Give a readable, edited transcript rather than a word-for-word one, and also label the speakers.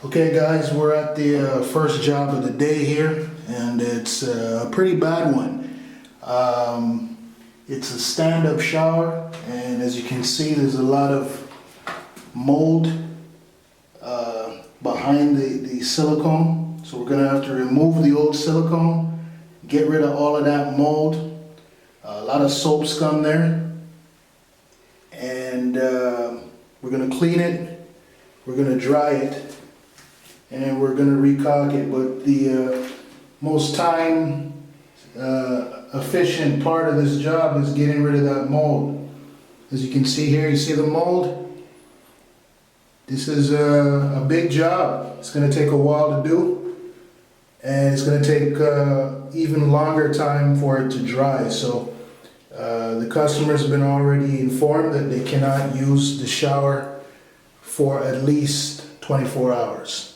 Speaker 1: Okay guys, we're at the first job of the day here, and it's a pretty bad one. It's a stand-up shower, and as you can see there's a lot of mold behind the silicone. So we're going to have to remove the old silicone, get rid of all of that mold, a lot of soap scum there, and we're going to clean it, we're going to dry it, and we're going to recaulk it. But the most time efficient part of this job is getting rid of that mold. As you can see here, you see the mold? This is a big job. It's going to take a while to do, and it's going to take even longer time for it to dry. So the customer's been already informed that they cannot use the shower for at least 24 hours.